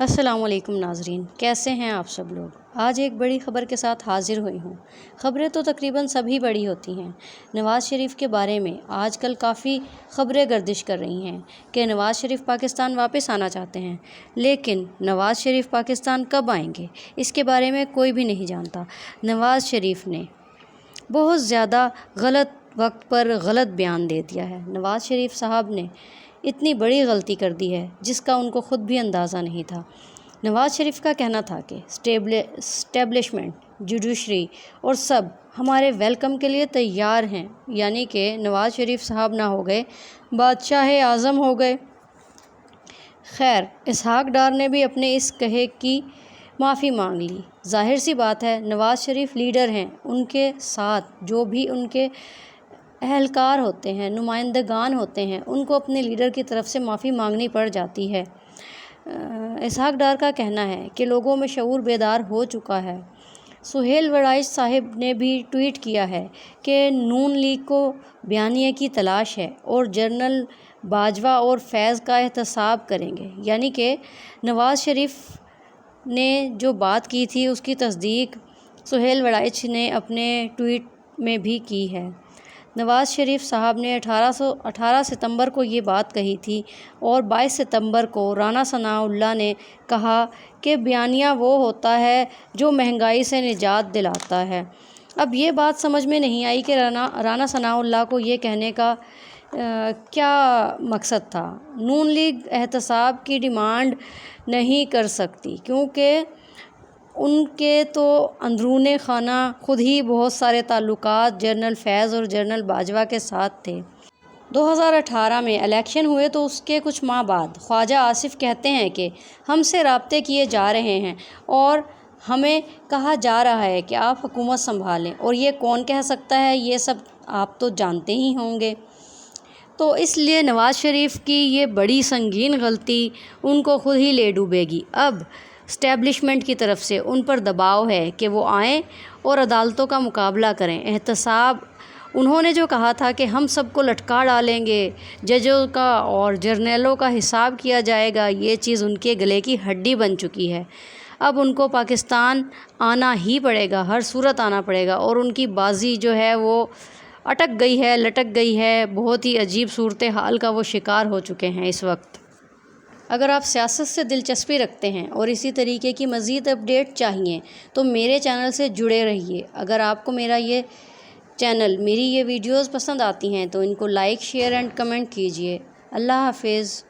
السلام علیکم ناظرین، کیسے ہیں آپ سب لوگ؟ آج ایک بڑی خبر کے ساتھ حاضر ہوئی ہوں۔ خبریں تو تقریباً سبھی بڑی ہوتی ہیں۔ نواز شریف کے بارے میں آج کل کافی خبریں گردش کر رہی ہیں کہ نواز شریف پاکستان واپس آنا چاہتے ہیں، لیکن نواز شریف پاکستان کب آئیں گے اس کے بارے میں کوئی بھی نہیں جانتا۔ نواز شریف نے بہت زیادہ غلط وقت پر غلط بیان دے دیا ہے۔ نواز شریف صاحب نے اتنی بڑی غلطی کر دی ہے جس کا ان کو خود بھی اندازہ نہیں تھا۔ نواز شریف کا کہنا تھا کہ اسٹیبلشمنٹ، جوڈیشری اور سب ہمارے ویلکم کے لیے تیار ہیں، یعنی کہ نواز شریف صاحب نہ ہو گئے بادشاہ اعظم ہو گئے۔ خیر، اسحاق ڈار نے بھی اپنے اس کہے کی معافی مانگ لی۔ ظاہر سی بات ہے، نواز شریف لیڈر ہیں، ان کے ساتھ جو بھی ان کے اہلکار ہوتے ہیں، نمائندگان ہوتے ہیں، ان کو اپنے لیڈر کی طرف سے معافی مانگنی پڑ جاتی ہے۔ اسحاق ڈار کا کہنا ہے کہ لوگوں میں شعور بیدار ہو چکا ہے۔ سہیل وڑائچ صاحب نے بھی ٹویٹ کیا ہے کہ نون لیگ کو بیانیے کی تلاش ہے اور جنرل باجوہ اور فیض کا احتساب کریں گے، یعنی کہ نواز شریف نے جو بات کی تھی اس کی تصدیق سہیل وڑائچ نے اپنے ٹویٹ میں بھی کی ہے۔ نواز شریف صاحب نے 18 ستمبر کو یہ بات کہی تھی اور 22 ستمبر کو رانا ثناءاللہ نے کہا کہ بیانیہ وہ ہوتا ہے جو مہنگائی سے نجات دلاتا ہے۔ اب یہ بات سمجھ میں نہیں آئی کہ رانا ثناءاللہ کو یہ کہنے کا کیا مقصد تھا۔ نون لیگ احتساب کی ڈیمانڈ نہیں کر سکتی کیونکہ ان کے تو اندرون خانہ خود ہی بہت سارے تعلقات جنرل فیض اور جنرل باجوہ کے ساتھ تھے۔ 2018 میں الیکشن ہوئے تو اس کے کچھ ماہ بعد خواجہ آصف کہتے ہیں کہ ہم سے رابطے کیے جا رہے ہیں اور ہمیں کہا جا رہا ہے کہ آپ حکومت سنبھالیں، اور یہ کون کہہ سکتا ہے، یہ سب آپ تو جانتے ہی ہوں گے۔ تو اس لیے نواز شریف کی یہ بڑی سنگین غلطی ان کو خود ہی لے ڈوبے گی۔ اب اسٹیبلشمنٹ کی طرف سے ان پر دباؤ ہے کہ وہ آئیں اور عدالتوں کا مقابلہ کریں۔ احتساب انہوں نے جو کہا تھا کہ ہم سب کو لٹکا ڈالیں گے، ججوں کا اور جرنیلوں کا حساب کیا جائے گا، یہ چیز ان کے گلے کی ہڈی بن چکی ہے۔ اب ان کو پاکستان آنا ہی پڑے گا، ہر صورت آنا پڑے گا، اور ان کی بازی جو ہے وہ اٹک گئی ہے، لٹک گئی ہے۔ بہت ہی عجیب صورتحال کا وہ شکار ہو چکے ہیں اس وقت۔ اگر آپ سیاست سے دلچسپی رکھتے ہیں اور اسی طریقے کی مزید اپڈیٹ چاہیے تو میرے چینل سے جڑے رہیے۔ اگر آپ کو میری یہ ویڈیوز پسند آتی ہیں تو ان کو لائک، شیئر اینڈ کمنٹ کیجیے۔ اللہ حافظ۔